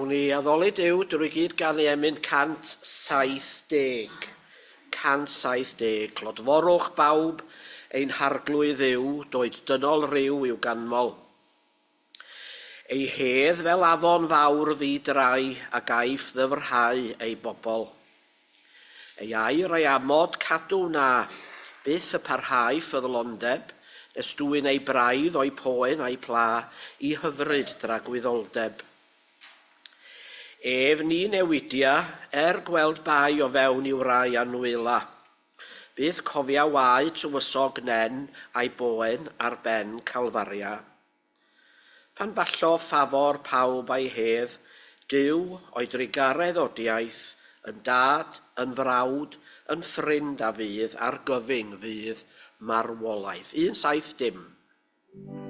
ni addoli Duw drwy gyd gan ei emyn 170. 170. Clodforwch bawb ein harglwydd yw, doed dynol ryw i'w ganmol. Ei hedd fel afon fawr ddi-drai a gaif ddyfrhau ei bobl. Ei air ei amod cadw na, byth y parhau ffyddlondeb, nes dwy'n ei braidd o'i poen a'i pla i hyfryd dragwyddoldeb. Ef ni newidia, gweld bai o fewn i'w rai anwyla. Bydd cofia wau tywysog nen a'i boen ar ben Calfaria. Pan fallo ffafor pawb a'i hedd, Duw o'i drigaredd odiaeth, yn dad, yn frawd, yn ffrind a fydd, a'r gyfyng fydd marwolaeth. 170.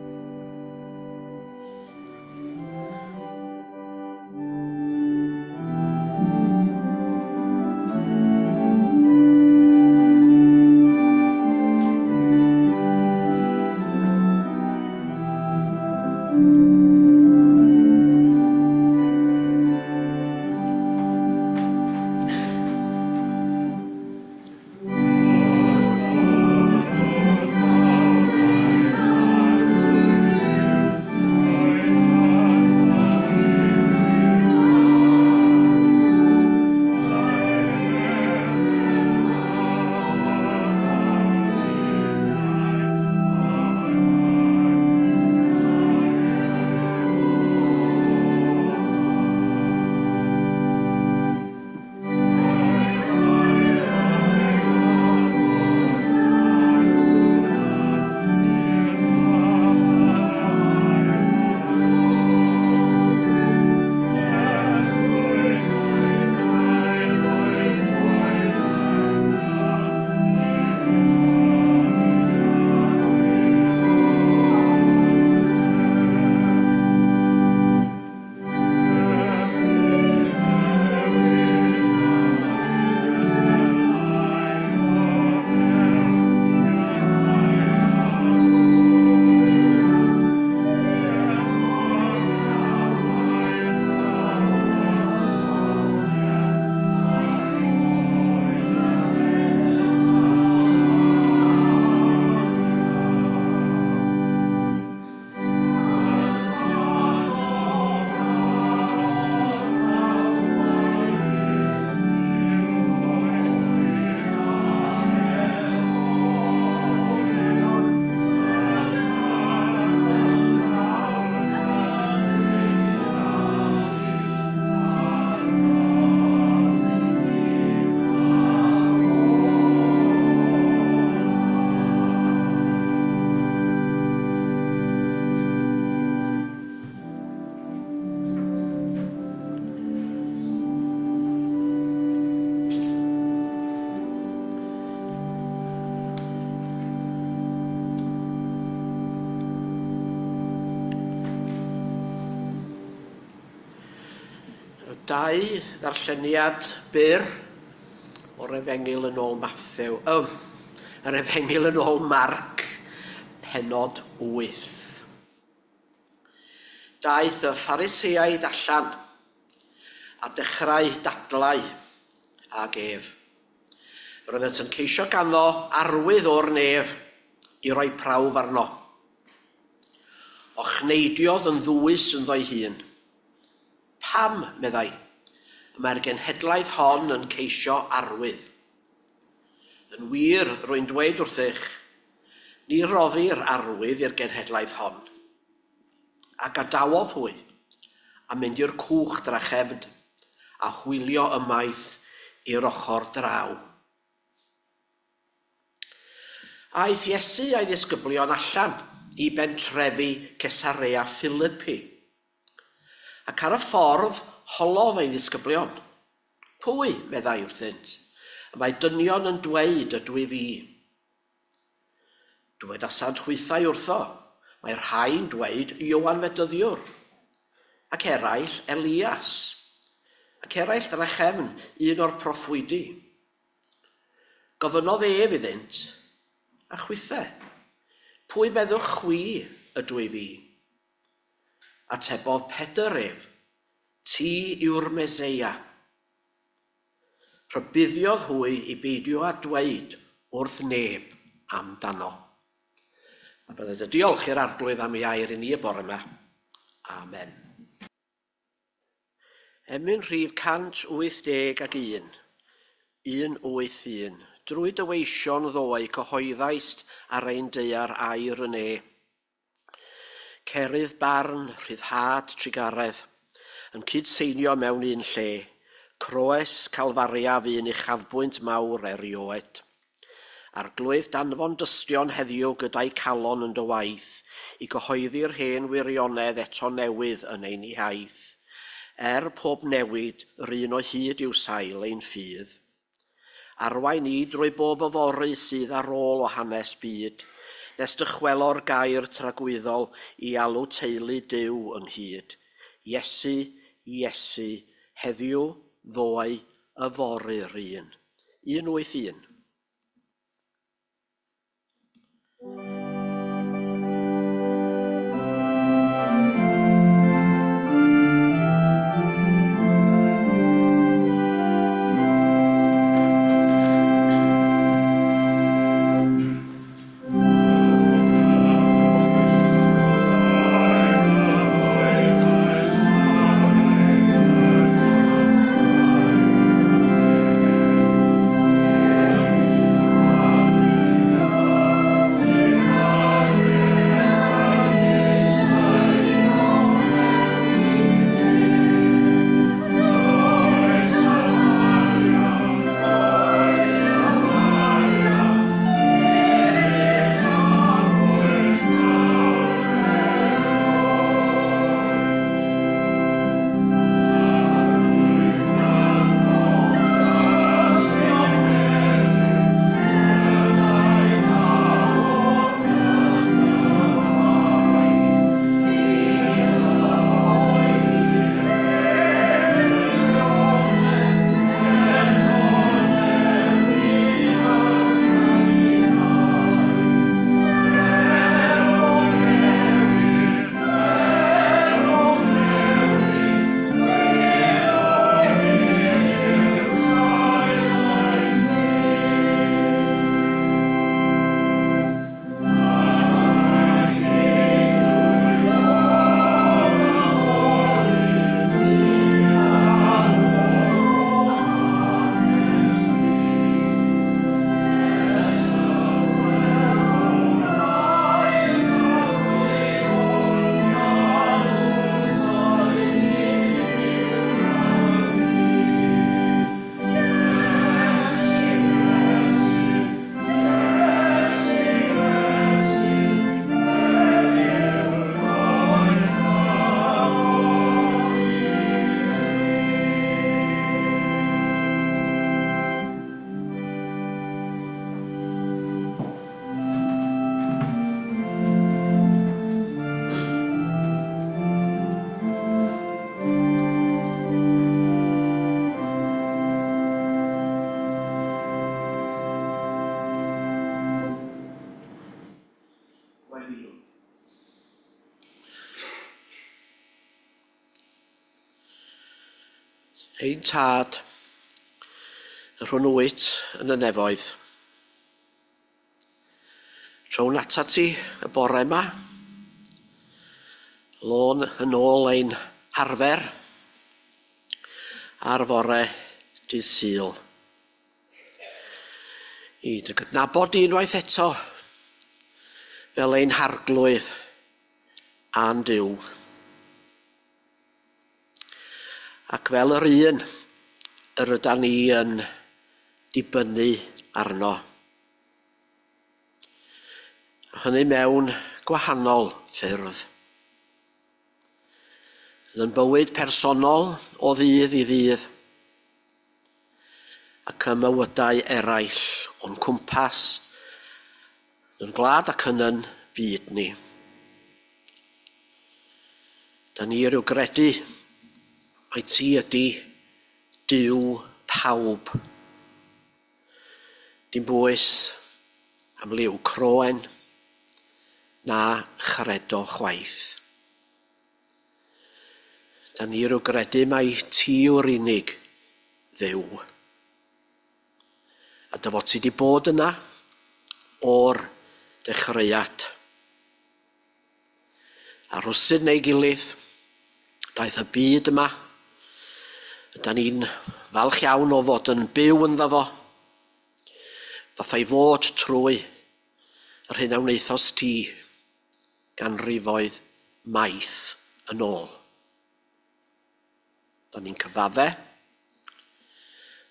Dau ddarlleniad byr o'r Efengil yn ôl Mathew, yr Efengil yn ôl Marc, pennod 8. Daeth y Pharisiaid allan a dechrau dadlau ag ef. Roeddet yn ceisio ganddo arwydd o'r nef i roi prawf arno. O chneidiodd yn ddwys yn ddoi hun. Pam, meddai, mae'r genhedlaeth hon yn ceisio arwydd. Yn wir, rwy'n dweud wrthych, ni roddir arwydd i'r genhedlaeth hon. A gadawodd hwy, a mynd i'r cwch drachefn, a hwylio ymaith i'r ochr draw. Aeth Iesu a'i ddisgyblion allan i bentrefi Cesarea Philippi. Ac ar y ffordd holodd ei ddisgyblion. Pwy, meddai wrthynt, y mae dynion yn dweud ydw i fi. Dywedasant chwythau wrtho, mae rhai'n dweud Ioan Fedyddiwr, ac eraill Elias, ac eraill drachefn un o'r proffwydi. Gofynodd ef iddynt, a chwythau, pwy meddwch chwi ydw i fi? Atebodd Pedr ef, Ti yw'r Meseia. Rhybuddiodd hwy I beidio â dweud wrth neb amdano. A byddai dy diolch i'r arglwydd am ei air I ni y bore yma. Amen. Emyn rhif 181, 181. Drwy dyweision ddoe cyhoeddaist ar ein deiar air yn e. Cerydd barn, rhyddhad, trigaredd, yn cydseinio mewn un lle, croes calfaria fy'n uchafbwynt mawr erioed. Arglwydd danfon dystion heddiw gyda'i calon yn dy waith, I gyhoeddi'r hen wirionedd eto newydd yn ein ihaith. Pob newid, yr un o hyd i'w sail ein ffydd. Arwain I drwy bob yfory sydd ar ôl o hanes byd, nes dychwelo'r gair tragwyddol I alw teulu Duw ynghyd. Iesu, Iesu, heddiw, ddoe, yfory'r un. 181. Ein tad, y rhwnnwyd yn y nefoedd. Trown ata ti y bore yma, lôn yn ôl ein harfer, a'r fore dydd Sul. I dy gydnabod unwaith eto, fel ein harglwydd a'n Duw. Ac fel yr un, yr ydan ni yn dibynnu arno. Hynny mewn gwahanol ffyrdd. Yn bywyd personol o ddydd I ddydd, ac ym mywydau eraill o'n cwmpas, yn gwlad ac yn yn byd ni. Da ni rhyw gredu mai ti ydi Duw pawb. Dim bwys am liw croen na chredo chwaith. Da ni rhyw gredu mai ti yw'r unig dduw. A dy fod ti wedi bod yna o'r dechreuad. A rwsyd neu gilydd, daeth y byd yma. Da ni'n falch iawn o fod yn byw ynddo fo. Dath ei fod trwy yr hyn a wnaethos ti ganrifoedd maith yn ôl. Da ni'n cyfadde.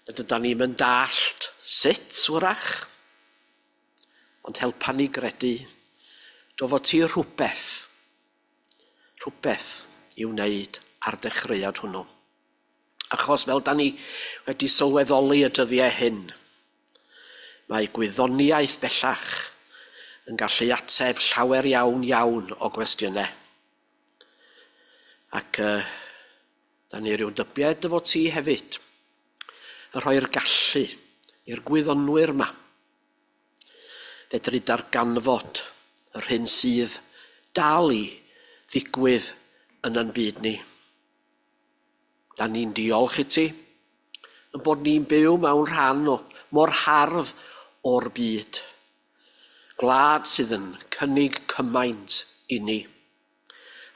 Da ni'n mynd dallt sut wrach. Ond helpa ni gredu do fod ti rhywbeth i wneud ar dechreuad hwnnw. Achos fel da ni wedi sylweddoli y dyddiau hyn, mae gwyddoniaeth bellach yn gallu ateb llawer iawn o gwestiynau. Ac da ni rhyw dybied efo ti hefyd, yn rhoi'r gallu i'r gwyddonwyr yma. Fedru darganfod yr hyn sydd dal i ddigwydd yn ein byd ni. Da ni'n diolch i ti, yn bod ni'n byw mewn rhan o mor hardd o'r byd. Gwlad sydd yn cynnig cymaint i ni.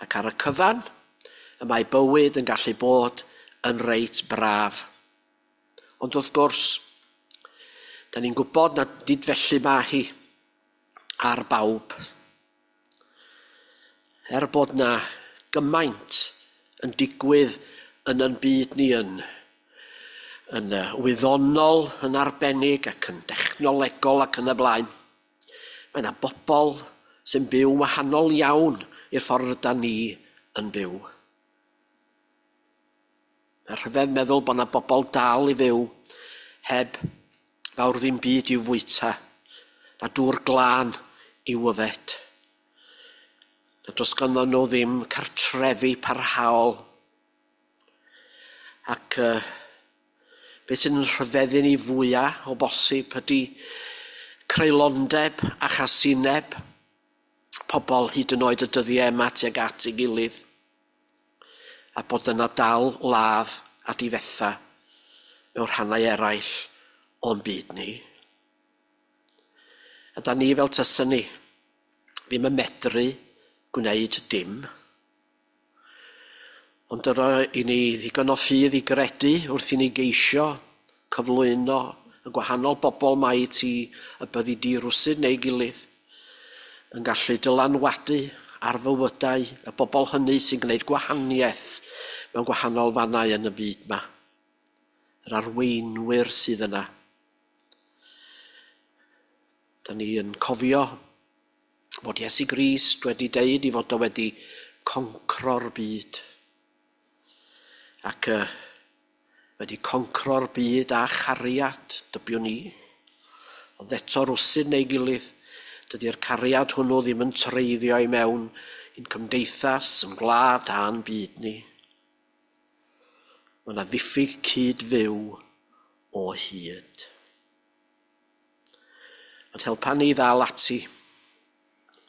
Ac ar y cyfan, y mae bywyd yn gallu bod yn reit braf. Ond wrth gwrs, da ni'n gwybod na nid felly mae hi ar bawb. Bod na gymaint yn digwydd yn ein byd ni yn wyddonol, yn arbennig ac yn dechnolegol ac yn y blaen. Mae yna bobl sy'n byw wahanol iawn i'r ffordd da ni yn byw. Mae'n rhyfedd meddwl bod yna bobl dal i fyw heb fawr ddim byd i'w fwyta, na dŵr glân i'w yfed. Na dos ganddo nhw ddim cartrefi parhaol. Ac beth sy'n rhyfeddu ni fwyaf o bosib ydy creulondeb a chasineb pobl hyd yn oed y dyddiau yma tuag at ei gilydd. A bod yna dal ladd a difetha mewn rhannau eraill o'n byd ni. A da ni fel tysyn ni ddim yn medru gwneud dim. Ond yr i ni ddigon o ffydd i gredu wrth i ni geisio cyflwyno y gwahanol bobl mae ti y byddi di rwsyd neu gilydd yn gallu dylanwadu ar fywydau y bobl hynny sy'n gwneud gwahaniaeth mewn gwahanol fannau yn y byd yma. Yr arweinwyr sydd yna. Da ni yn cofio bod Iesu Grist wedi deud i fod o wedi concro'r byd. Ac wedi concro'r byd a chariad dybiwn ni. Ond eto rwsyd neu gilydd, dydy'r cariad hwnnw ddim yn treiddio i mewn i'n cymdeithas, yn gwlad a'n byd ni. Mae yna ddiffyg cyd-fyw o hyd. Ond helpa ni ddal ati,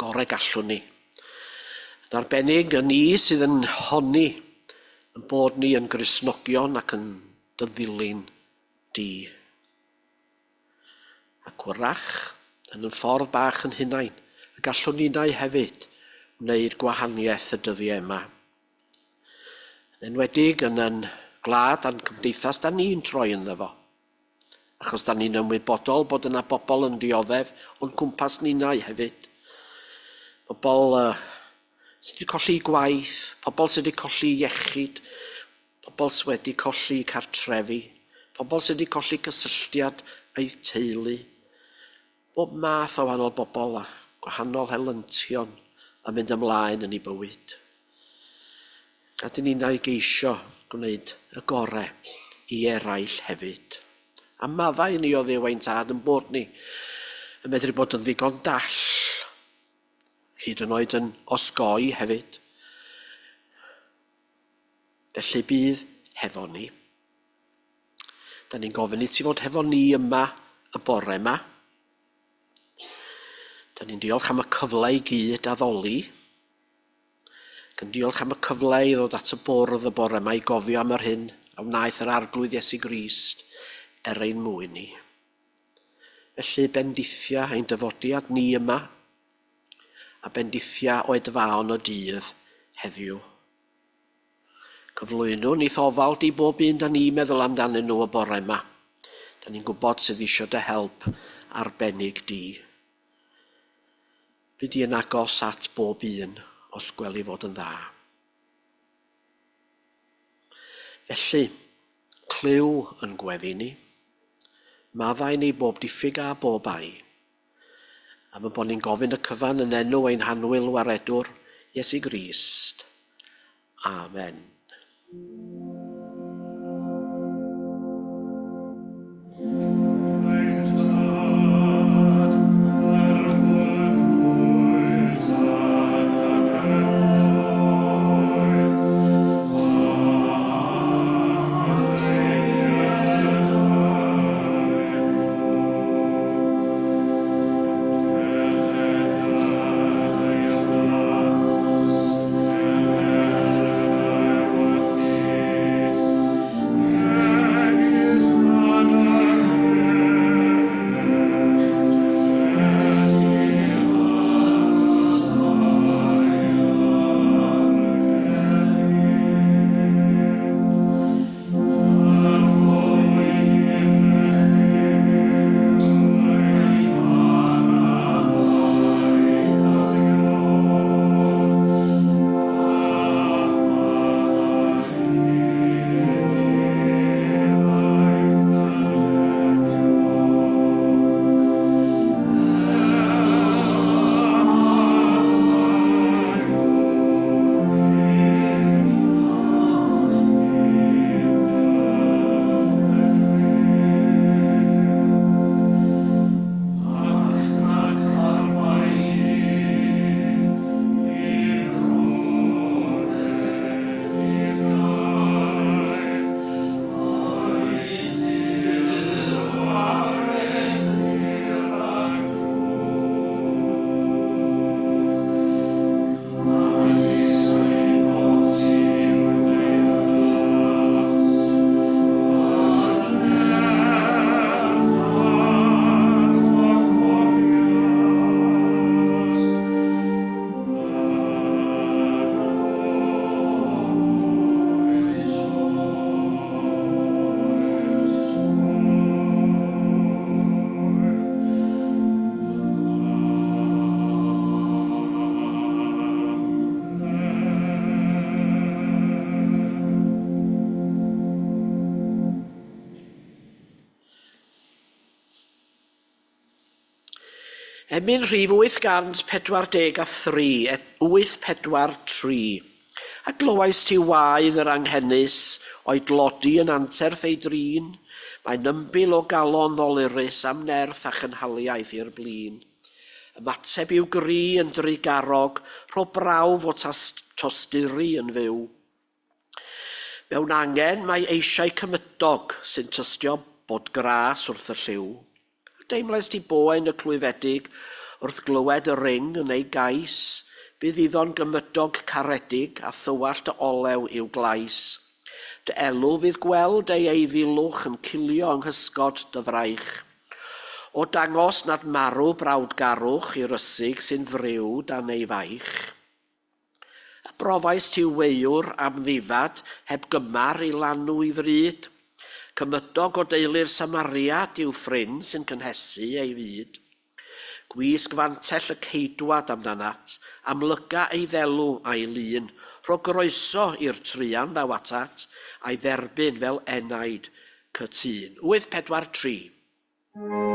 gorau gallwn ni. Yn arbennig yn ni sydd yn honni yn bod ni yn Gristnogion ac yn dyddilyn di. Ac wrach, yn y ffordd bach yn hunain, y gallwn ni neu hefyd wneud gwahaniaeth y dyddiau yma. Yn enwedig yn yn gwlad a'n cymdeithas da ni'n troi ynddo fo. Achos da ni'n ymwybodol bod yna bobl yn dioddef o'n cwmpas ni neu hefyd. Pobl sydd wedi colli gwaith, pobl sydd wedi colli iechyd, pobl sydd wedi colli cartrefi, pobl sydd wedi colli cysylltiad a'i teulu. Bob math o wahanol bobl a gwahanol helyntion a mynd ymlaen yn ei bywyd. A dyn ni'n ei geisio gwneud y gorau i eraill hefyd. A maddau ni o ddew ein tad yn bod ni yn medru bod yn ddigon dall, hyd yn oed yn osgoi hefyd. Felly bydd hefo ni. Da ni'n gofyn i ti fod hefo ni yma y bore yma. Da ni'n diolch am y cyfle i gyd addoli. Ac yn diolch am y cyfle i ddod at y bwrdd y bore yma i gofio am yr hyn a wnaeth yr arglwydd Iesu Grist ein mwyn ni. Felly bendithia ein dyfodiad ni yma a bendithia oedfaon y dydd heddiw. Cyflwynwn i ofal di bob un da ni meddwl amdanyn nhw y bore yma. Da ni'n gwybod sydd eisiau dy help arbennig di. Dwi di yn agos at bob un os gweli fod yn dda. Felly, clyw yn gweddi ni, maddau ni bob diffyg a bob ai, am y bod ni'n gofyn y cyfan yn enw ein hanwyl waredwr, Iesu Grist. Amen. Emyn rhif 843, 843. A glywais ti waedd yr anghennus o'i glodi yn anterth ei drin. Mae'n ymbil o galon ddolurus am nerth a chynhaliaeth i'r blin. Ymateb i'w gri yn drigarog, rho brawf o tosturi yn fyw. Mewn angen mae eisiau cymydog sy'n tystio bod gras wrth y lliw. Deimlais ti boen y clwyfedig wrth glywed y ring yn ei gais, bydd iddo'n gymydog caredig a thywallt y olew i'w glais. Dy elw fydd gweld ei eiddilwch yn cilio yng nghysgod dy fraich. O dangos nad marw brawdgarwch i'r ysig sy'n friw dan ei faich. Y brofais ti weiwr am ddifad heb gymar i lanw i fryd. Cymydog o deulu'r Samariad i'w ffrind sy'n cynhesu ei fyd. Gwisg fantell y ceidwad amdanat, amlyga ei ddelw a'i lun, rho groeso i'r trian ddaw atat, a'i dderbyn fel enaid cytun. 843. Amen.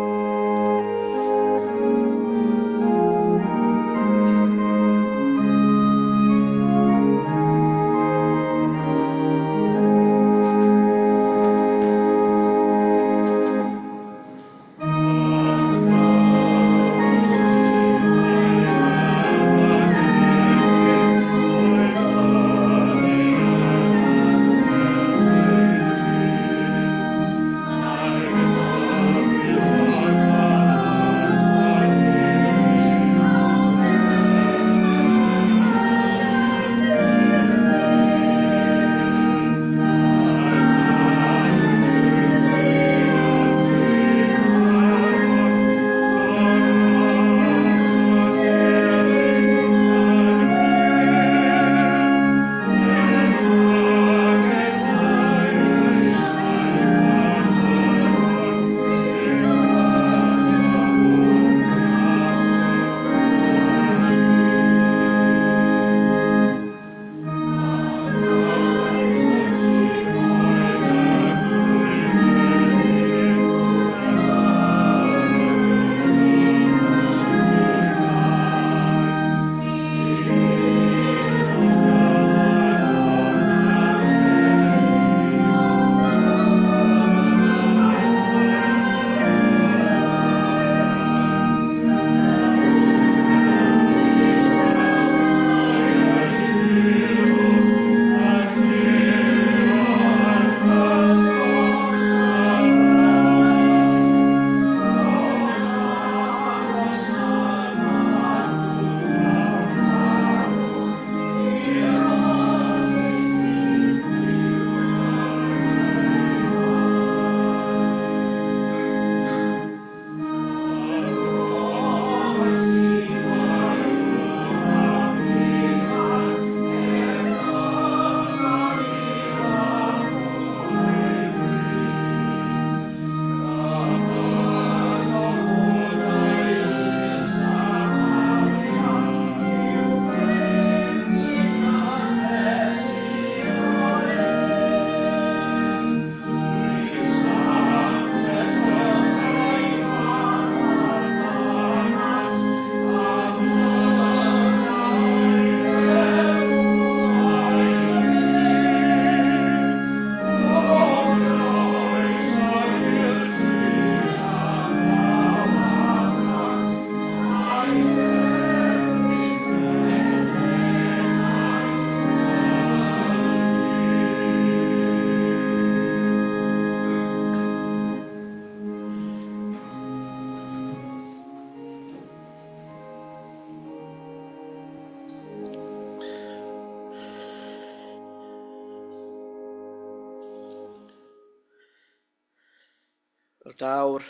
Daw'r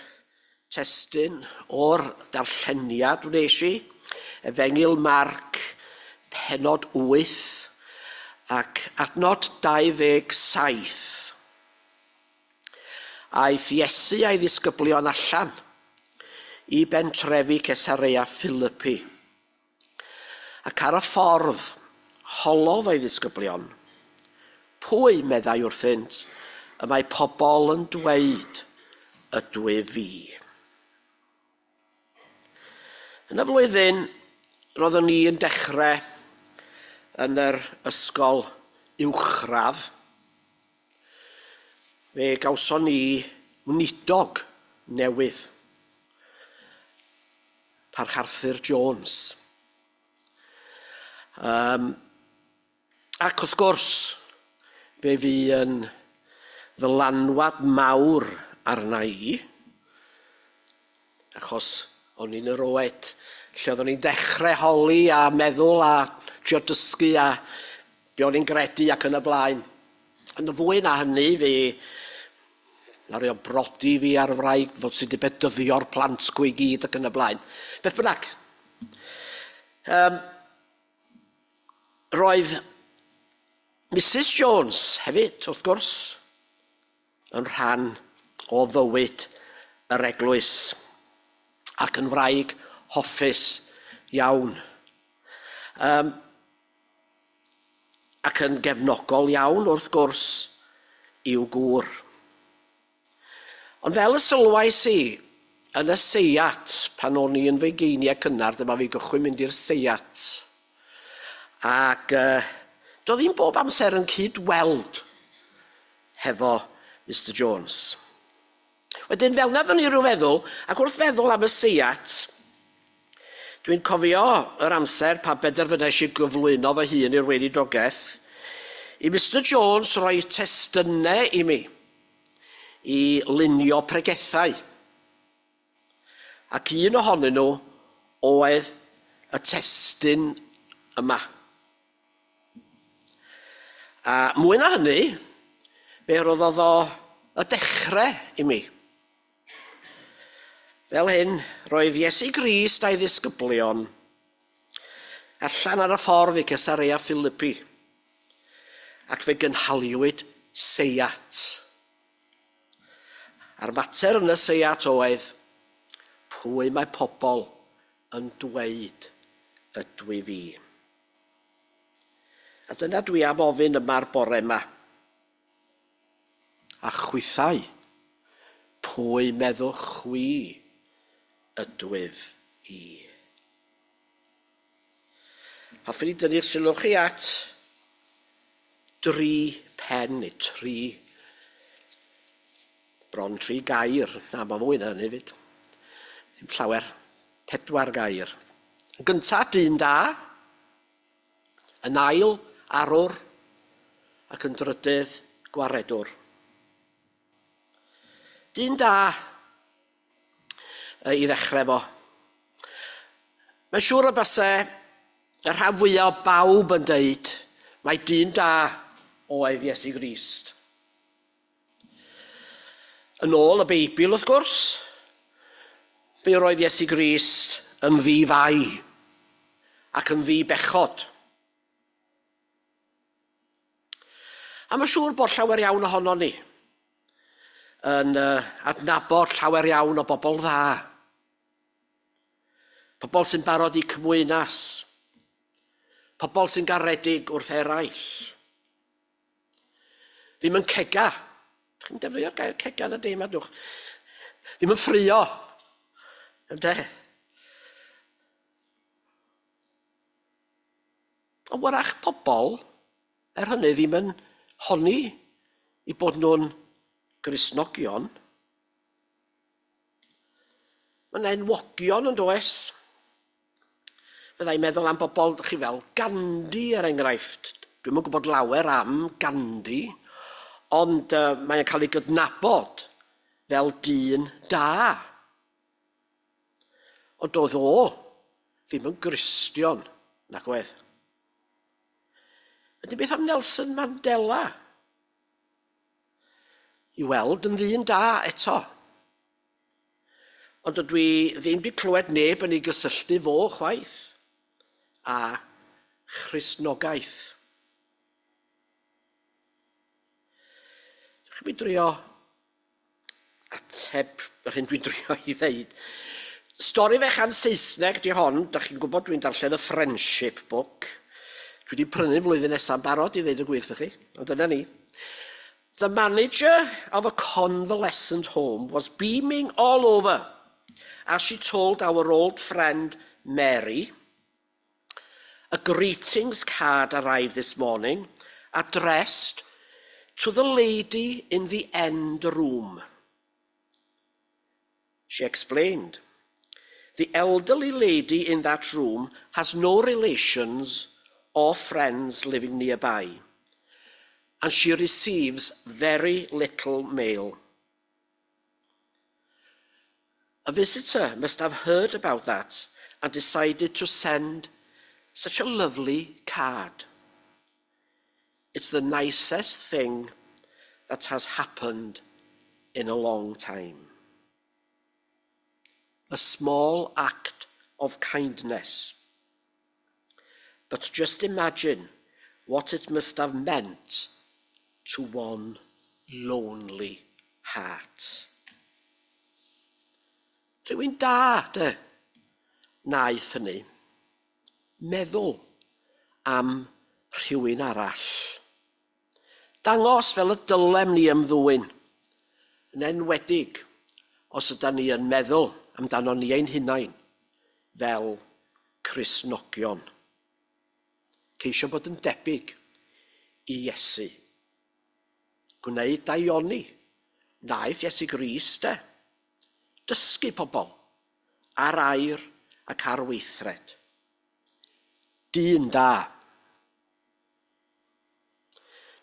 testyn o'r darlleniad wnes i, Efengil Marc, penod 8 ac adnod 27. Aeth Iesu a'i ddisgyblion allan i bentrefi Cesarea Philippi. Ac ar y ffordd, holodd ei ddisgyblion. Pwy, meddai wrthynt, y mae pobl yn dweud ydw e fi. Yn y flwyddyn, roeddwn ni yn dechrau yn yr ysgol uwchradd. Fe gawson ni wnidog newydd. Parch Arthur Jones. Ac wrth gwrs, fe fi yn ddylanwad mawr arna i, achos o'n i'n yr oed lle oeddwn ni'n dechrau holi a meddwl a trio dysgu a be o'n i'n gredu ac yn y blaen. Yn y fwy na hynny, fe nario brodi fi ar wraig fod sydd wedi bedyddio'r plant gwy gyd ac yn y blaen. Beth bynnag. Roedd Mrs Jones hefyd, wrth gwrs, yn rhan o fywyd yr eglwys ac yn wraig hoffus iawn. Ac yn gefnogol iawn, wrth gwrs, i'w gŵr. Ond fel y sylwais i yn y Seiat, pan o'n i yn fegeiniau cynnar, dyma fi gychwyn mynd i'r Seiat. Ac doedd hi'n bob amser yn cyd-weld hefo Mr Jones. Wedyn fel na ddyn ni ryw feddwl, ac wrth feddwl am y Seiat, dwi'n cofio yr amser pa benderfynais i gyflwyno fy hun i'r weinidogaeth, i Mr Jones roi testynau i mi, i lunio pregethau. Ac un ohonyn nhw oedd y testyn yma. A mwy na hynny, fe roedd o y dechrau i mi. Fel hyn, roedd Iesu Crwys a'i ddisgyblion allan ar y ffordd i Cesarea Philippi, ac fe gynhaliwyd Seiat. A'r mater yn y Seiat oedd, pwy mae pobl yn dweud ydw i fi. A dyna dwi am ofyn yma'r bore yma. A chwythau, pwy meddwch chwi ydwyf i. Hoffwn i dynnu'ch sylw chi at 3 pen neu 3 gair. Na, mae mwy na hynny fyd. Ddim llawer, 4 gair. Yn gyntaf, dyn da. Yn ail, arwr. Ac yn drydydd, gwaredwr. Dyn da i ddechrau fo. Mae'n siŵr y bysau y rhan fwyaf o bawb yn dweud mae dyn da oedd Iesu Grist. Yn ôl y Beibl, wrth gwrs, fe roedd Iesu Grist yn ddi-fai ac yn ddi-bechod. A mae'n siŵr bod llawer iawn ohono ni yn adnabod llawer iawn o bobl dda. Pobl sy'n barod i cymwynas. Pobl sy'n garedig wrth eraill. Ddim yn cega. Chi'n defnyddio'r gair cega yn y dema, dwch. Ddim yn ffrio. Ynde? Ond wrach pobl, hynny ddim yn honni i bod nhw'n Gristnogion. Mae'n enwogion yn does. Byddai'n meddwl am bobl, chi fel, Gandhi er enghraifft. Dwi'n yn gwybod lawer am Gandhi, ond mae'n cael ei gydnabod fel dyn da. Ond oedd o ddim yn Gristion, nac oedd. Ydy beth am Nelson Mandela? I weld yn ddyn da eto. ond dwi ddim wedi clywed neb yn ei gysylltu fo chwaith a Christnogaeth. Dwi'n drio ateb yr hyn dwi'n drio i ddeud. Stori fechan Saesneg di hon, da chi'n gwybod dwi'n darllen y Friendship Book. Dwi wedi prynu flwyddyn nesaf barod i ddeud y gwir chi, ond dyna ni. The manager of a convalescent home was beaming all over as she told our old friend Mary, a greetings card arrived this morning, addressed to the lady in the end room. She explained, the elderly lady in that room has no relations or friends living nearby, and she receives very little mail. A visitor must have heard about that and decided to send such a lovely card. It's the nicest thing that has happened in a long time. A small act of kindness. But just imagine what it must have meant to one lonely heart. Rwy'n da, de, naeth hynny, meddwl am rhywun arall. Dangos fel y dylem ni ymddwyn, yn enwedig os ydym ni yn meddwl amdano ni ein hunain fel Cristnogion. Ceisio bod yn debyg i Iesu. Gwneud daioni, naeth Iesu Grist, de. Dysgu pobl ar air ac ar weithred. Dyn da.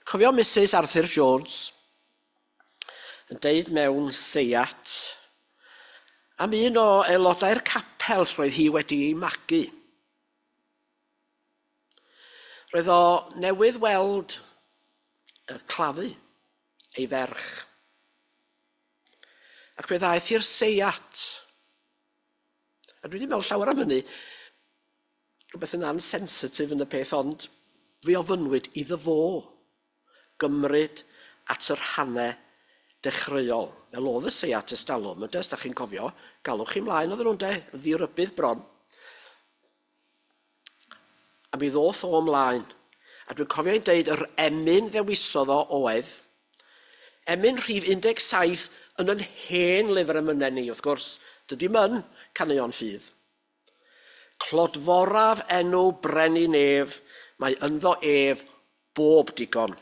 Cofio Mrs Arthur Jones yn deud mewn seiat am un o aelodau'r capel roedd hi wedi ei magu. Roedd o newydd weld y claddu ei ferch. Ac fe ddaeth i'r seiat. A dwi wedi meddwl llawer am hynny, rhywbeth yn ansensitif yn y peth, ond fi ofynwyd iddo fo gymryd at yr hanne dechreuol. Fel oedd y seiat ystalwm, yndes, da chi'n cofio, galwch chi mlaen oedd nhw'n de, ddirybydd bron. A mi ddoth o ymlaen. A dwi'n cofio i'n deud, yr emyn ddewisodd o oedd, emyn rhif 17 yn yn hen lyfr ymynen ni, wrth gwrs, dydy myn caneuon ffydd. Clodforaf enw Brenni Nef, mae ynddo ef bob digon.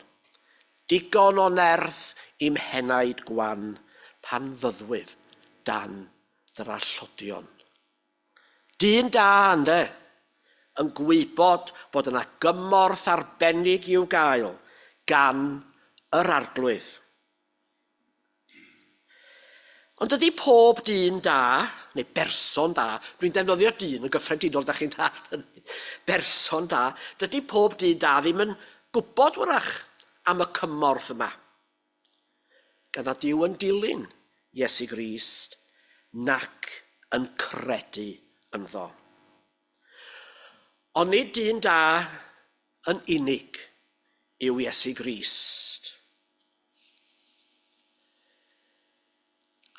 Digon o nerth i'm henaid gwan, pan fyddwyf dan drallodion. Dyn da, ynde, yn gwybod bod yna gymorth arbennig i'w gael gan yr arglwydd. Ond ydy pob dyn da, neu berson da, dwi'n defnyddio dyn yn gyffredinol, da chi'n dall hynny, berson da, dydy pob dyn da ddim yn gwybod wrach am y cymorth yma. Gan nad yw yn dilyn Iesu Grist, nac yn credu ynddo. Ond nid dyn da yn unig yw Iesu Grist.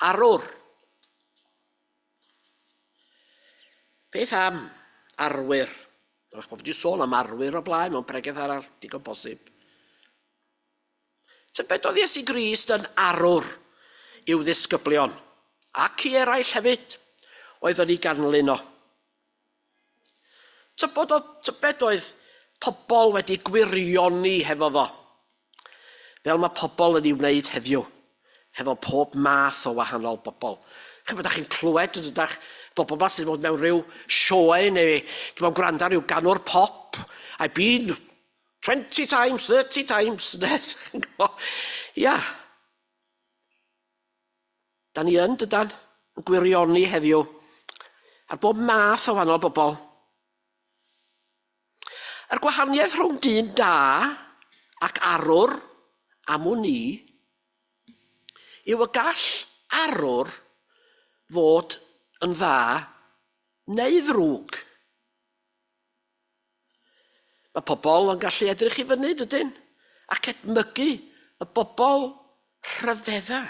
Arwr. Beth am arwyr? Rwy'ch bod wedi sôn am arwyr o blaen mewn pregeth arall, digon posib. Tybed oedd Iesu Grist yn arwr i'w ddisgyblion, ac i eraill hefyd, oedd yn ei ganlyn o. Tybed oedd pobl wedi gwirioni hefo fo, fel mae pobl yn ei wneud heddiw, hefo pob math o wahanol bobl. Chyfod, ydych chi'n clywed, ydych bobl ma sy'n bod mewn rhyw sioe, neu dwi'n gwrando ar ryw ganwr pop, I've been 20 times, 30 times. Ia. Da ni yn, dydan, yn gwirioni heddiw, ar bob math o wahanol bobl. Yr gwahaniaeth rhwng dyn da ac arwr am ni yw y gall arwr fod yn dda neu ddrwg. Mae pobl yn gallu edrych i fyny, dydyn, ac edmygu y bobl rhyfedda.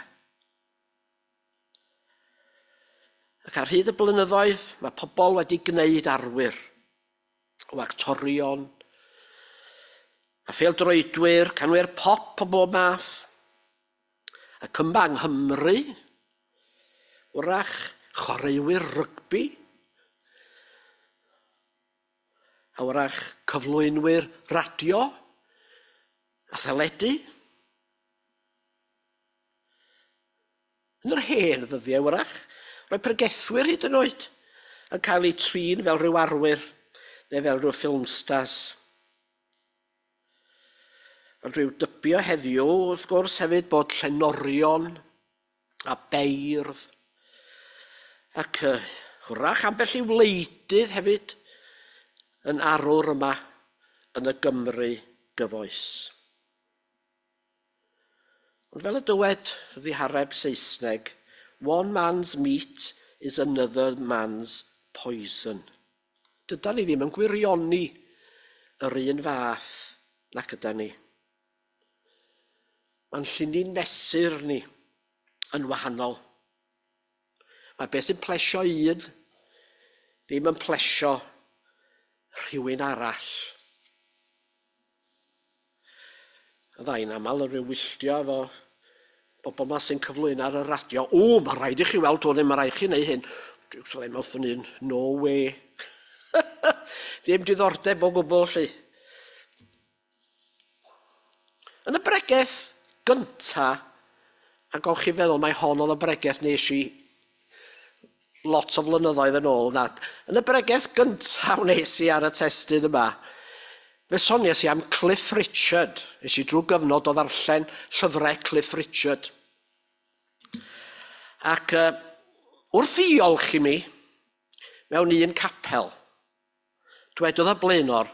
Ac ar hyd y blynyddoedd, mae pobl wedi gwneud arwyr o actorion, a pheldroedwyr, canwyr pop o bob math, ac yma yng Nghymru, wrach chwaraewyr rygbi, a wrach cyflwynwyr radio a theledu. Yn yr hen ddyddiau wrach, roedd pregethwyr hyd yn oed yn cael eu trin fel rhyw arwyr neu fel rhyw ffilmstars. Ond rhyw dybio heddiw, wrth gwrs hefyd bod llenorion a beirdd ac hwrach ambell i wleidydd hefyd yn arwr yma yn y Gymru gyfoes. Ond fel y dywed ddihareb Saesneg, one man's meat is another man's poison. Dyda ni ddim yn gwirioni yr un fath nac yda ni. Mae'n llunin mesur ni yn wahanol. Mae beth sy'n plesio un ddim yn plesio rhywun arall. Y ddain aml yn rhyw wylltio efo bobl yma sy'n cyflwyno ar y radio. O, mae rhaid i chi weld hwn, mae rhaid chi wneud hyn. Dwi'n meddwl yn no way. Ddim diddordeb o gwbl, lly. Yn y bregeth gynta, a gawch chi feddwl mai hon oedd y bregeth nes i lot o flynyddoedd yn ôl. Yn y bregeth gynta wnes i ar y testyn yma, fe sonies i am Cliff Richard. Nes i drwy gyfnod o ddarllen llyfrau Cliff Richard. Ac wrth i olch i mi, mewn un capel, dwedodd y blaenor,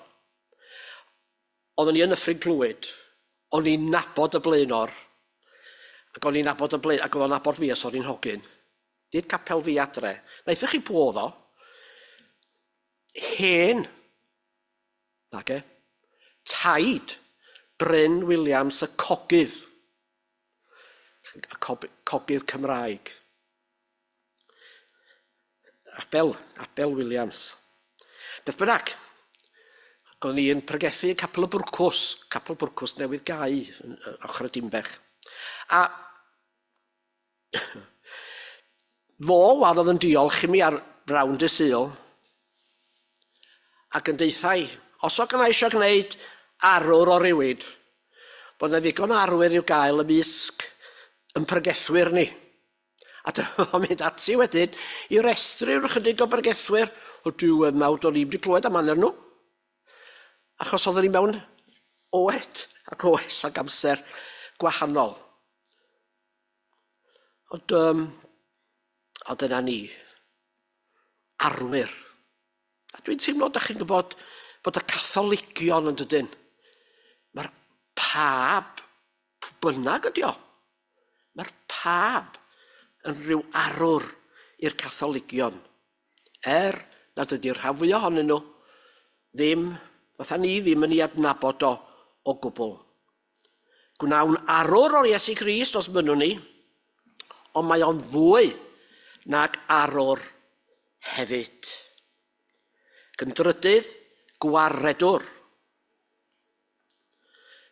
oeddwn i yn Nyffryn Clwyd, o'n i'n nabod y blaenor, ac o'n i'n nabod y blaenor, ac oedd o'n nabod fi os o'n i'n hogyn. Dyd capel fi adre. Naethach chi bod o, hen, taid, Bryn Williams y cogydd, y cogydd Cymraeg. Abel Williams. Beth bynnag, o'n i'n pregethu capel y bwrcws newydd gau ochr y Dimbech. A fo wan oedd yn diolch i mi ar rownd y sul ac yn deithau, os o gyna eisiau gwneud arwr o rywyd, bod yna ddigon arwyr i'w gael ymysg yn pregethwyr ni. A dyma'n mynd ati wedyn i restru chydig o bregethwyr o diwedd mawd o'n i wedi clywed am anner nhw. Achos oedden ni mewn oed ac oes ac amser gwahanol. Ond dyna ni, arwyr. A dwi'n teimlo, da chi'n gwybod, bod y Catholigion yn dydyn. Mae'r pab, bynnag ydi o. Mae'r pab yn rhyw arwr i'r Catholigion. Nad ydy'r rhan fwyaf ohonyn nhw ddim, fatha ni ddim yn ei adnabod o gwbl. Gwnawn arwr o'r Iesu Crist os mynnwn ni, ond mae o'n fwy nag arwr hefyd. Gyndrydydd, gwaredwr.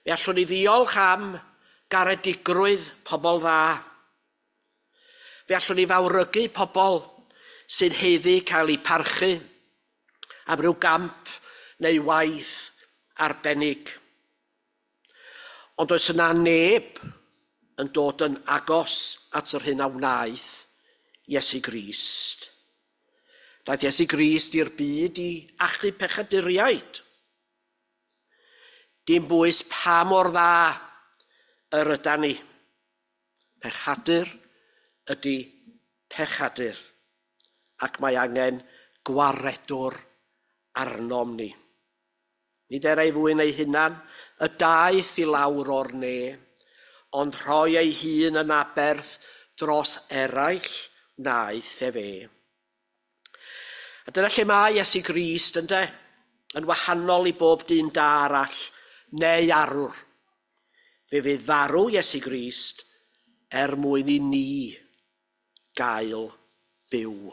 Fe allwn ni ddiolch am garedigrwydd pobl dda. Fe allwn ni fawrygu pobl sy'n heiddi cael eu parchu am ryw gamp neu waith arbennig. Ond oes yna neb yn dod yn agos at yr hyn a wnaeth Iesu Grist. Daeth Iesu Grist i'r byd i achub pechaduriaid. Dim bwys pa mor dda yr ydan ni. Pechadur ydy pechadur, ac mae angen gwaredwr arnom ni. Nid ei fwyn ei hunan, y daeth i lawr o'r ne, ond rhoi ei hun yn aberth dros eraill wnaeth fe. A dyna lle mae Iesu Grist yn wahanol i bob dyn da arall neu arwr. Fe fydd farw Iesu Grist mwyn i ni gael byw.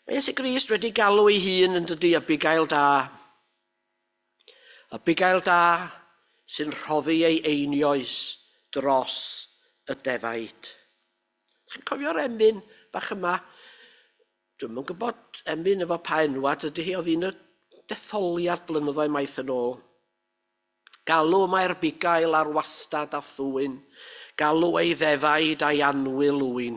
Mae Iesu Grist wedi galw ei hun yn dydy y bugail da. Y bugail da sy'n rhoddi ei einioes dros y defaid. Chi'n cofio'r emyn bach yma? Dwi'm yn gwybod emyn efo pa enwad ydy hi, oedd hi'n y detholiad blynyddoedd maith yn ôl. Galw mae'r bugail ar wastad a thwyn, galw ei ddefaid a'i anwyl wyn.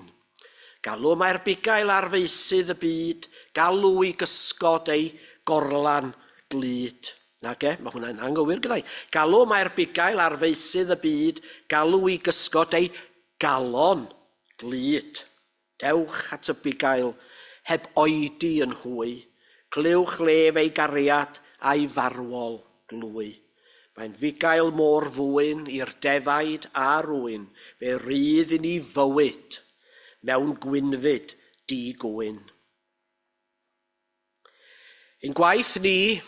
Galw mae'r bugail ar feisydd y byd, galw i gysgod ei gorlan glyd. Nage, mae hwnna'n anghywir gyda'i. Galw mae'r bugail ar feisydd y byd, galw i gysgod ei galon glyd. Dewch at y bugail, heb oedi yn hwy, clywch lef ei gariad a'i farwol glwy. Mae'n fugail môr fwyn i'r defaid a rwyn, fe rydd i ni fywyd mewn gwynfyd di-gwyn. Ein gwaith ni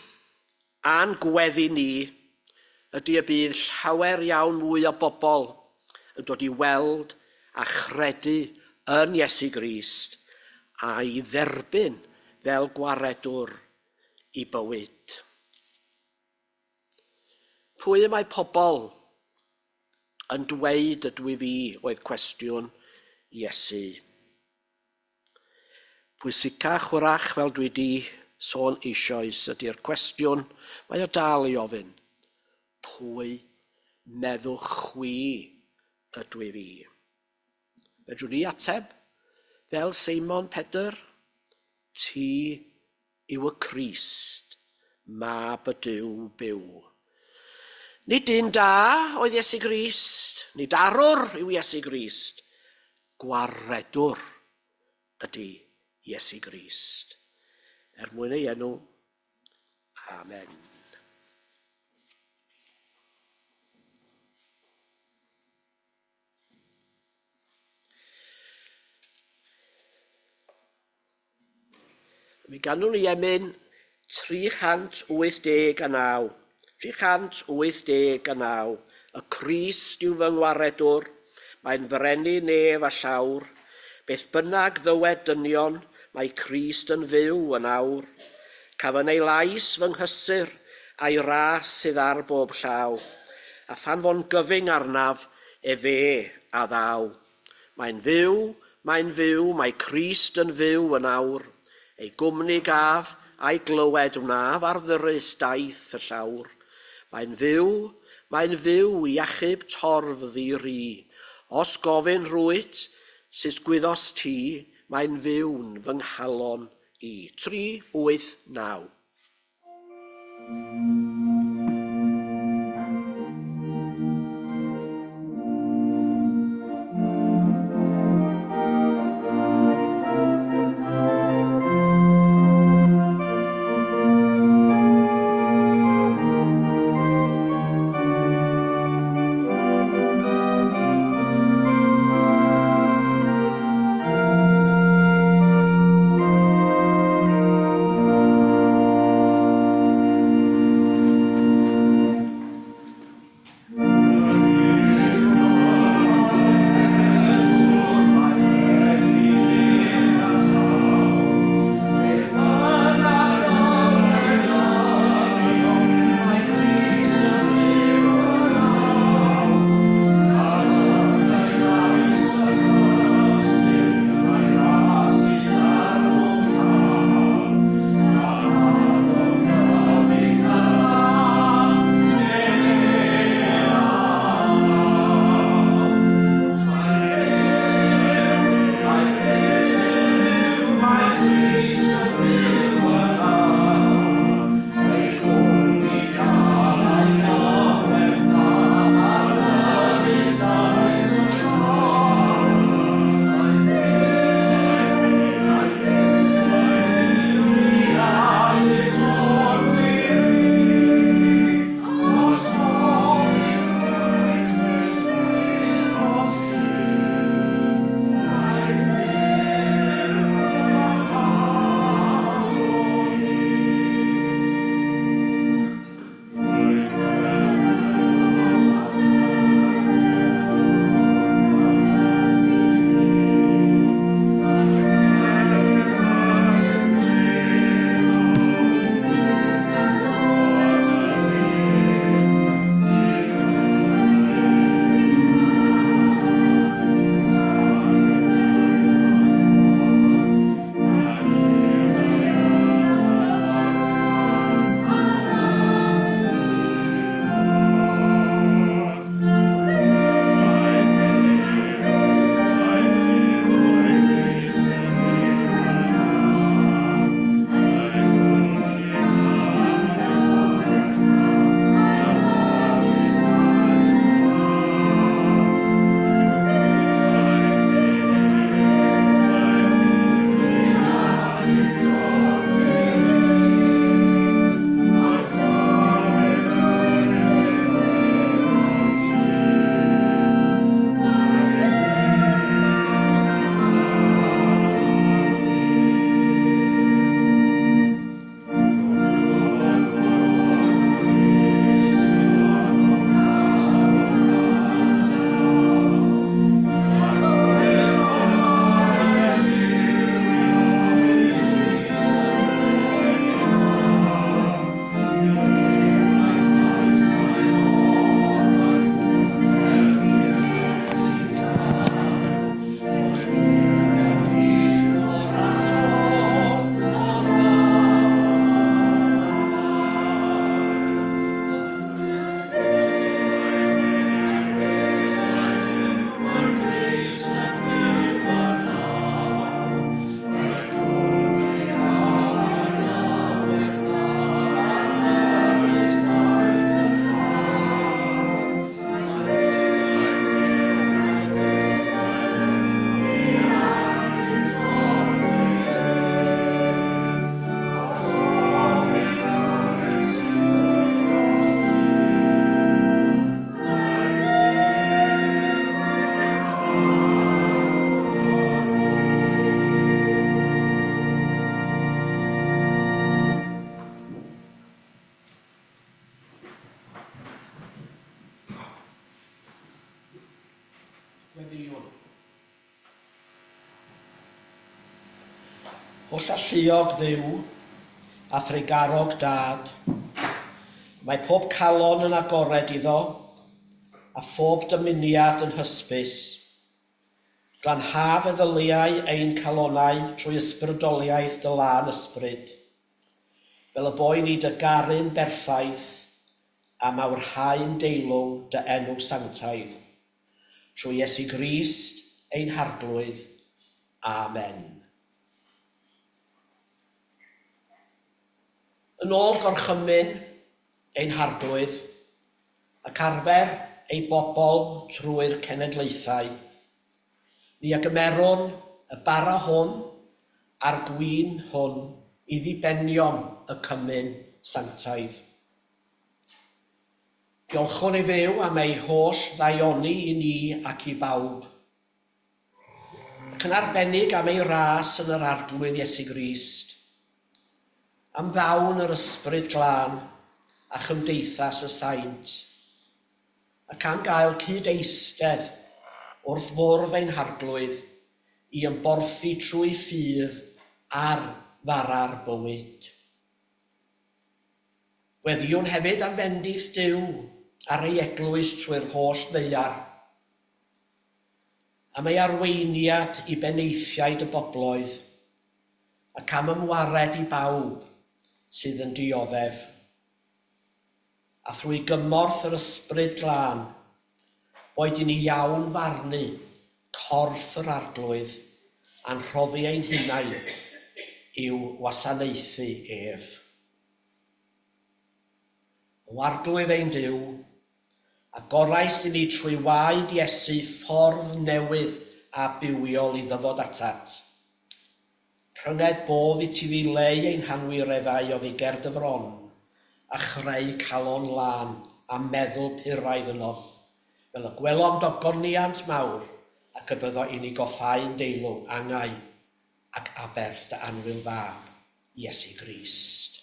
a'n gweddi ni ydy y bydd llawer iawn mwy o bobl yn dod i weld a chredu yn Iesu Grist a'i dderbyn fel gwaredwr i bywyd. Pwy y mae pobl yn dweud ydw i fi oedd cwestiwn Iesu. Pwysicach hwrach fel dwi di sôn eisoes ydy'r cwestiwn mae o dal i ofyn. Pwy meddwch chwi ydw i fi? Fedrwn ni ateb fel Seimon Pedr, ti yw y Crist, mab y Duw byw. Nid dyn da oedd Iesu Grist, nid arwr yw Iesu Grist, gwaredwr ydy Iesu Grist. Mwyn ei enw, amen. Mi ganwn ni emyn 389. 389. Y Crist yw fy ngwaredwr, mae'n frenu nef a llawr, beth bynnag ddywed dynion, mae Crist yn fyw yn awr. Cafon ei lais fy nghysur a'i ras sydd ar bob llaw, a phan fo'n gyfyng arnaf e fe a ddaw. Mae'n fyw, mae Crist yn fyw yn awr, ei gwmni gaf a'i glywed wnaf ar ddyrus daeth y llawr. Mae'n fyw i achub torf ddi-ri. Os gofyn rwyt, sys gwyddos ti, mae'n fyw'n fy nghalon i. 389. O llalluog ddiw a threigarog dad. Mae pob calon yn agored iddo, a phob dymuniad yn hysbys. Glanhaf y ddyliau ein calonau trwy ysbrydoliaeth dy lan ysbryd. Fel y boi ni dy garin berffaith, a mawrhau'n deilwng dy enw sanctaidd. Trwy Iesu Grist ein harglwydd. Amen. Yn ôl gorchymyn ein harglwydd, ac arfer ei bobl trwy'r cenedlaethau, ni agymeron y bara hwn a'r gwin hwn i ddibenion y cymyn sanctaidd. Diolchwn ei fyw am ei holl ddaioni i ni ac i bawb. Ac yn arbennig am ei ras yn yr arglwydd Iesu Grist, am ddawn yr ysbryd glân a chymdeithas y saint, ac am gael cyd-eistedd wrth fwrdd ein harglwydd i ymborthu trwy ffydd ar fara'r bywyd. Weddiwn hefyd am fendith Duw ar ei eglwys trwy'r holl ddeiar, am ei arweiniad i beneithiaid y bobloedd, ac am ymwared i bawb sydd yn dioddef. A thrwy gymorth yr ysbryd glân, boed i ni iawn farnu corff yr arglwydd a'n rhoddi ein hunain i'w wasanaethu ef. O arglwydd ein Duw, a gorais i ni trwy waed Iesu ffordd newydd a bywiol i ddyfod atat. Rhynged bof i ti ddileu ein hanwireddau o ddiger dy fron, a chreu calon lan a meddwl puraidd yno, fel y gwelom dogoniant mawr ac y byddo i ni goffau'n deilwng angau ac aberth dy anwyl fab, Iesu Grist.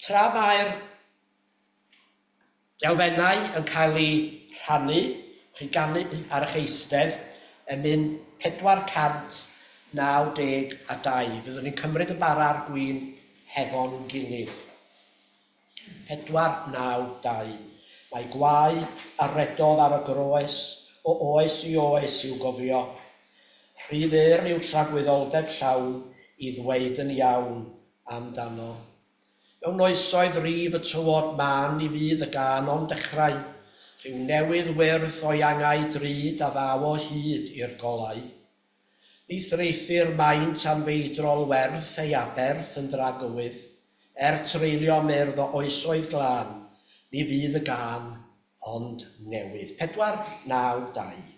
Tra mae'r elfennau yn cael eu rhannu, chi'n ganu ar eich eistedd, yn mynd 492. Fyddwn ni'n cymryd y bara ar gwyn hefo'n gilydd. 492. Mae gwaed a redodd ar y groes, o oes i oes i'w gofio. Rhydd yw tragwyddoldeb llawn i ddweud yn iawn amdano. Mewn oesoedd rif y tywod man i fydd y gan o'n dechrau, rhyw newydd wyrth o iangau drud a ddaw o hyd i'r golau. Ni threithir maint anfeidrol werth ei aberth yn dragywydd, treulio myrdd o oesoedd glân, ni fydd y gan ond newydd. 492.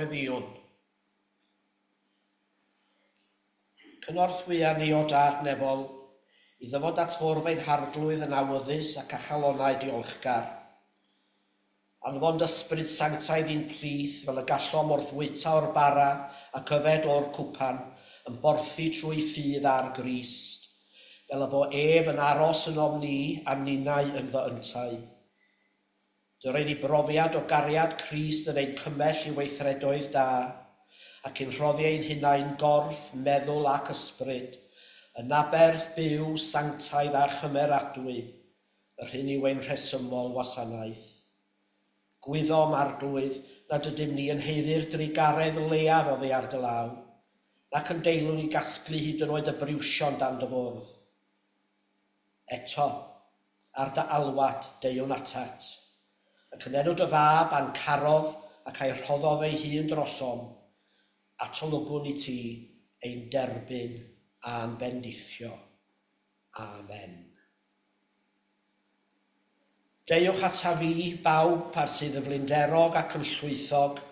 Gweddïwn. Cynorthwya ni o dad nefol i ddyfod at fwrdd ein harglwydd yn awyddus ac a chalonau diolchgar. Anfon ysbryd sanctaidd i'n plith fel y gallom wrth wyta o'r bara ac yfed o'r cwpan yn borthi trwy ffydd ar Grist, fel y bo ef yn aros yn ofni a ninnau yn fy yntau. Dyr ein i brofiad o gariad Crist yn ein cymell i weithredoedd da, ac yn rhoddi ein hunain gorff, meddwl ac ysbryd, yn aberth byw, sanctaidd a chymeradwy, yr hyn yw ein rhesymol wasanaeth. Gwyddom arglwydd nad ydym ni yn heiddi'r drigaredd leiaf o ddi ar dy law, nac yn deilwn i gasglu hyd yn oed y briwsion dan dy fwrdd. Eto, ar dy alwad deiwn atat, ac yn enw dy fab a'n carodd ac a'i rhoddodd ei hun drosom, atolygwn i ti ein derbyn a'n bendithio. Amen. Deiwch ata fi, bawb ar sydd y flinderog ac yn llwythog,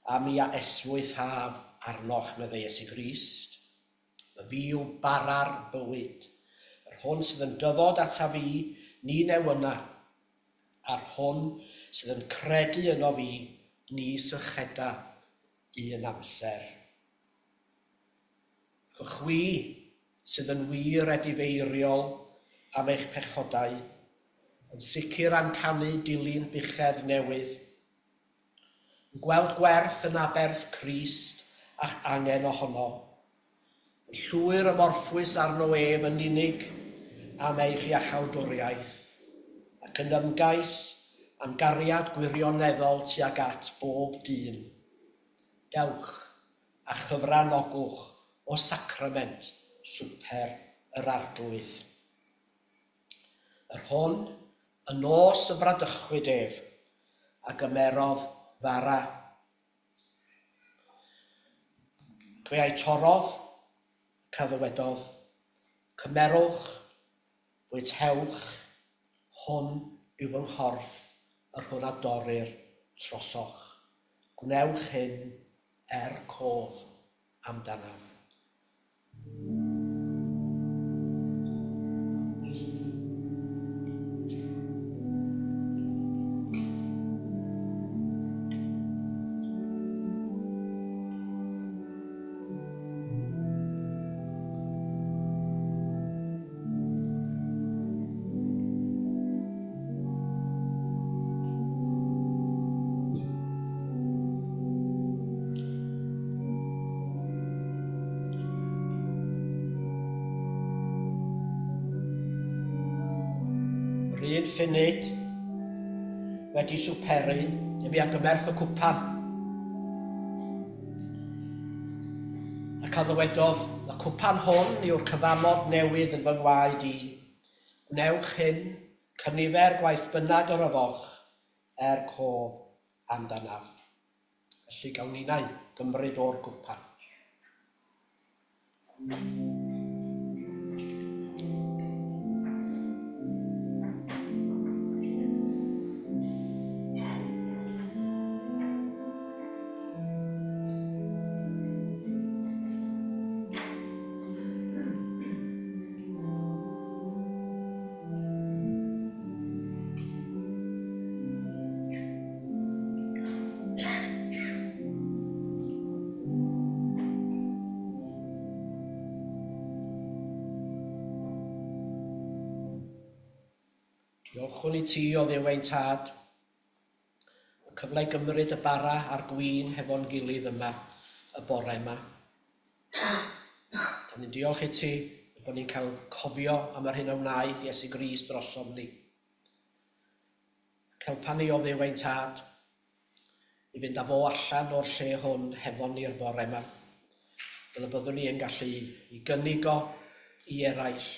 a mi a eswyth haf arnoch medde Iesu Grist. Y fi yw bara'r bywyd, yr hwn sydd yn dyfod ata fi, ni newyna, a'r hwn sydd yn credu yno fi, ni sycheda un amser. Chwi sydd yn wir edifeiriol am eich pechodau, yn sicr am canu dilyn buchedd newydd, yn gweld gwerth yn aberth Crist a'ch angen ohono, yn llwyr y morffwys arno ef yn unig am eich iachawdwriaeth, ac yn ymgais am gariad gwirioneddol tuag at bob dyn. Dewch a chyfranogwch o sacrament swper yr arglwydd. Yr hwn yn nos y bradychwyd ef, a gymerodd fara. Cweau torodd, caddwedodd, cymerwch, bwytewch, hwn yw fy nghorff, yr hwn a dorir trosoch. Gwnewch hyn cof amdanaf. Un funud wedi swperu, ym mi a gymerth y cwpan. Ac a ddywedodd, y cwpan hwn yw'r cyfamod newydd yn fy ngwaed i. Wnewch hyn, cynifer gwaith bynnag yr yfoch, cof amdanaf. Felly gawn ninnau gymryd o'r cwpan. Diolchwn i ti o Dduw ein tad, y cyfle i gymryd y bara a'r gwin hefo'n gilydd yma, y bore yma. Da ni'n diolch i ti bod ni'n cael cofio am yr hyn a wnaeth Iesu Grist drosom ni. Helpa ni o Dduw ein tad i fynd â fo allan o'r lle hwn hefo ni'r bore yma. Fel y byddwn ni yn gallu i gynnig o i eraill,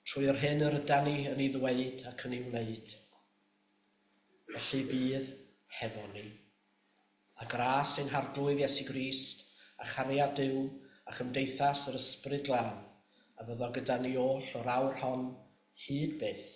trwy'r hyn yr ydan ni yn ei ddweud ac yn ei wneud. Felly bydd hefo ni. A gras ein harglwydd Iesu Grist, a chariad Duw, a chymdeithas yr ysbryd glân, a fyddo gyda ni oll o'r awr hon hyd byth.